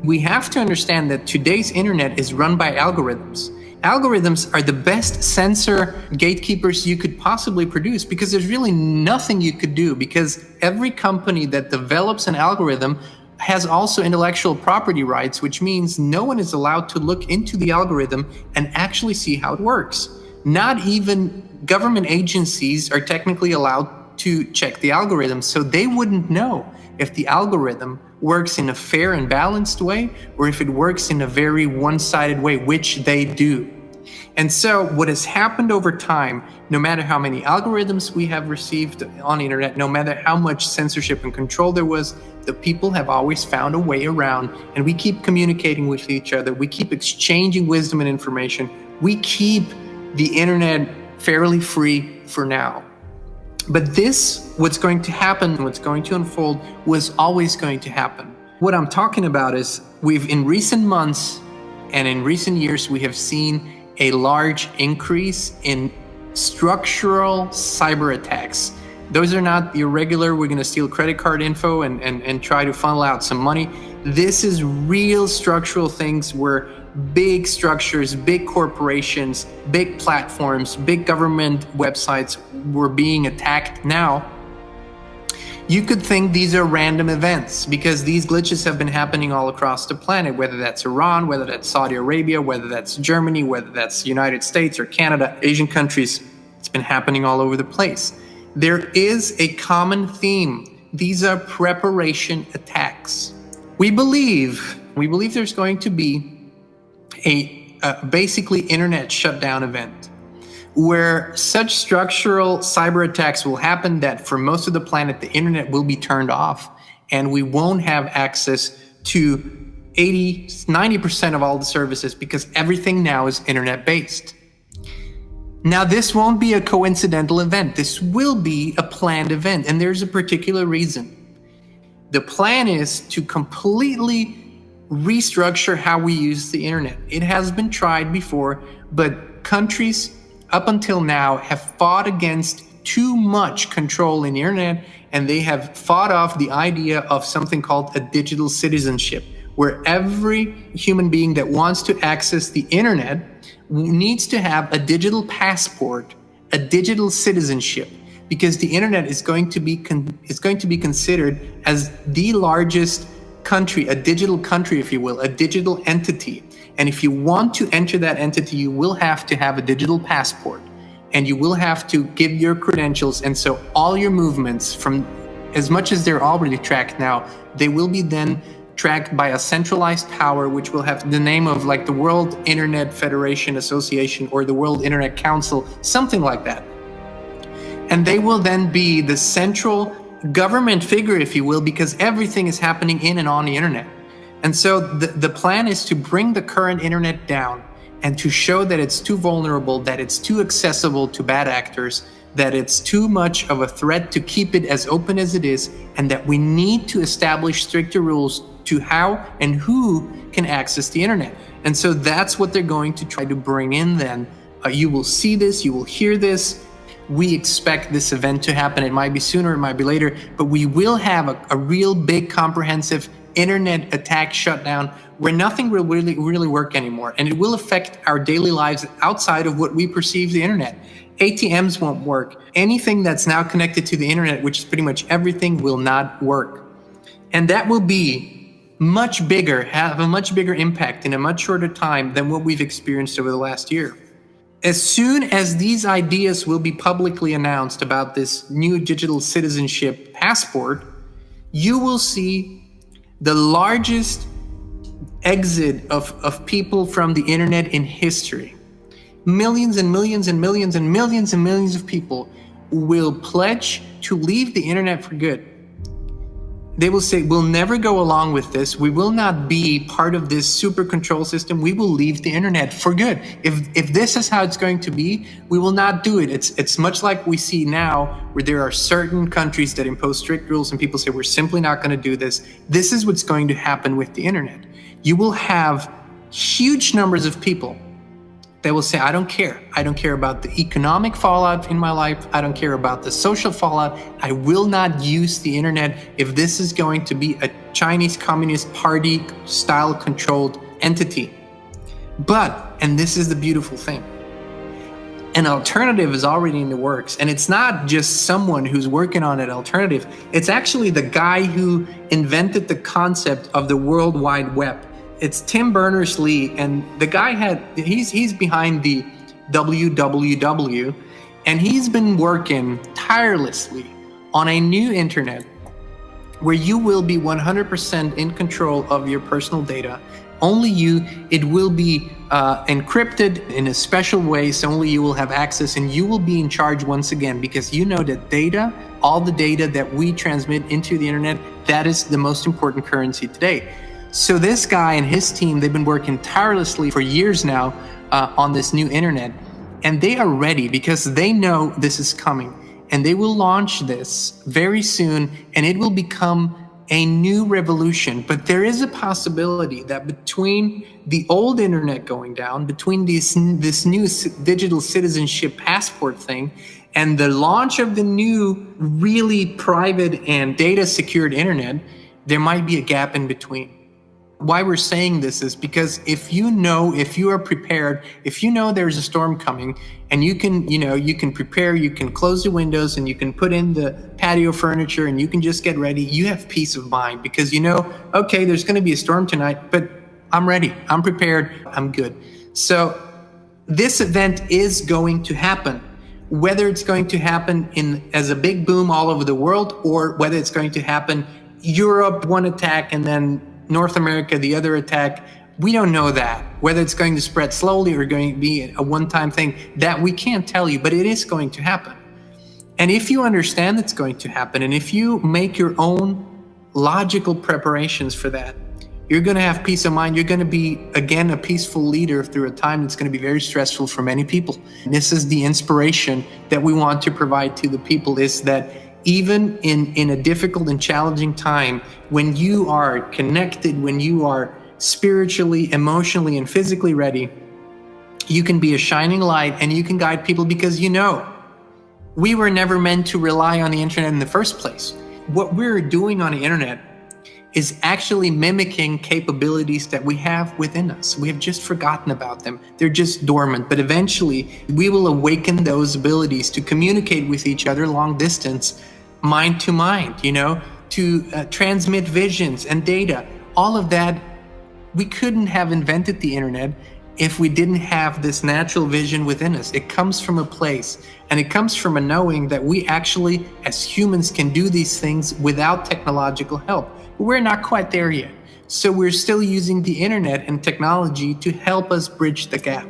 we have to understand that today's internet is run by algorithms. Algorithms are the best censor gatekeepers you could possibly produce, because there's really nothing you could do, because every company that develops an algorithm has also intellectual property rights, which means no one is allowed to look into the algorithm and actually see how it works. Not even government agencies are technically allowed to check the algorithm, so they wouldn't know if the algorithm works in a fair and balanced way or if it works in a very one-sided way, which they do. And so what has happened over time, no matter how many algorithms we have received on the internet, no matter how much censorship and control there was, the people have always found a way around, and we keep communicating with each other. We keep exchanging wisdom and information. We keep the internet fairly free for now. But this, what's going to happen, what's going to unfold, was always going to happen. What I'm talking about is in recent months and in recent years, we have seen a large increase in structural cyber attacks. Those are not the irregular, we're going to steal credit card info and try to funnel out some money. This is real structural things where big structures, big corporations, big platforms, big government websites were being attacked. Now, you could think these are random events because these glitches have been happening all across the planet, whether that's Iran, whether that's Saudi Arabia, whether that's Germany, whether that's the United States or Canada, Asian countries. It's been happening all over the place. There is a common theme. These are preparation attacks. We believe there's going to be a basically internet shutdown event where such structural cyber attacks will happen that for most of the planet, the internet will be turned off and we won't have access to 90% of all the services because everything now is internet based. Now, this won't be a coincidental event. This will be a planned event, and there's a particular reason. The plan is to completely restructure how we use the internet. It has been tried before, but countries up until now have fought against too much control in the internet, and they have fought off the idea of something called a digital citizenship, where every human being that wants to access the internet needs to have a digital passport, a digital citizenship, because the internet is going to be considered as the largest country, a digital country, if you will, a digital entity. And if you want to enter that entity, you will have to have a digital passport and you will have to give your credentials. And so all your movements, from as much as they're already tracked now, they will be then tracked by a centralized power, which will have the name of like the World Internet Federation Association or the World Internet Council, something like that. And they will then be the central government figure, if you will, because everything is happening in and on the internet. And so the plan is to bring the current internet down and to show that it's too vulnerable, that it's too accessible to bad actors, that it's too much of a threat to keep it as open as it is, and that we need to establish stricter rules to how and who can access the internet. And so that's what they're going to try to bring in then. You will see this, you will hear this. We expect this event to happen. It might be sooner, it might be later, but we will have a real big comprehensive internet attack shutdown where nothing will really work anymore. And it will affect our daily lives outside of what we perceive the internet. ATMs won't work. Anything that's now connected to the internet, which is pretty much everything, will not work. And that will be much bigger, have a much bigger impact in a much shorter time than what we've experienced over the last year. As soon as these ideas will be publicly announced about this new digital citizenship passport, you will see the largest exit of people from the internet in history. Millions and millions and millions and millions and millions of people will pledge to leave the internet for good. They will say, we'll never go along with this. We will not be part of this super control system. We will leave the internet for good. If this is how it's going to be, we will not do it. It's much like we see now where there are certain countries that impose strict rules and people say, we're simply not going to do this. This is what's going to happen with the internet. You will have huge numbers of people They will say, I don't care. I don't care about the economic fallout in my life. I don't care about the social fallout. I will not use the internet if this is going to be a Chinese Communist Party style controlled entity. But, and this is the beautiful thing, an alternative is already in the works. And it's not just someone who's working on an alternative. It's actually the guy who invented the concept of the World Wide Web. It's Tim Berners-Lee, and the guy he's behind the WWW, and he's been working tirelessly on a new internet where you will be 100% in control of your personal data. Only you. It will be encrypted in a special way, so only you will have access, and you will be in charge once again, because you know that data, all the data that we transmit into the internet, that is the most important currency today. So this guy and his team, they've been working tirelessly for years now on this new internet, and they are ready because they know this is coming, and they will launch this very soon, and it will become a new revolution. But there is a possibility that between the old internet going down, between this new digital citizenship passport thing, and the launch of the new really private and data secured internet, there might be a gap in between. Why we're saying this is because if you are prepared, if you know there's a storm coming, and you can prepare, you can close the windows and you can put in the patio furniture and you can just get ready, you have peace of mind because you know, okay, there's going to be a storm tonight, but I'm ready, I'm prepared, I'm good. So this event is going to happen. Whether it's going to happen as a big boom all over the world, or whether it's going to happen Europe one attack and then North America the other attack, we don't know that. Whether it's going to spread slowly or going to be a one-time thing, that we can't tell you, but it is going to happen. And if you understand it's going to happen, and if you make your own logical preparations for that, you're going to have peace of mind. You're going to be, again, a peaceful leader through a time that's going to be very stressful for many people. And this is the inspiration that we want to provide to the people, is that even in a difficult and challenging time, when you are connected, when you are spiritually, emotionally, and physically ready, you can be a shining light and you can guide people, because you know, we were never meant to rely on the internet in the first place. What we're doing on the internet is actually mimicking capabilities that we have within us. We have just forgotten about them. They're just dormant, but eventually we will awaken those abilities to communicate with each other long distance, mind to mind, to transmit visions and data. All of that, we couldn't have invented the internet if we didn't have this natural vision within us. It comes from a place, and it comes from a knowing that we actually, as humans, can do these things without technological help. We're not quite there yet. So we're still using the internet and technology to help us bridge the gap.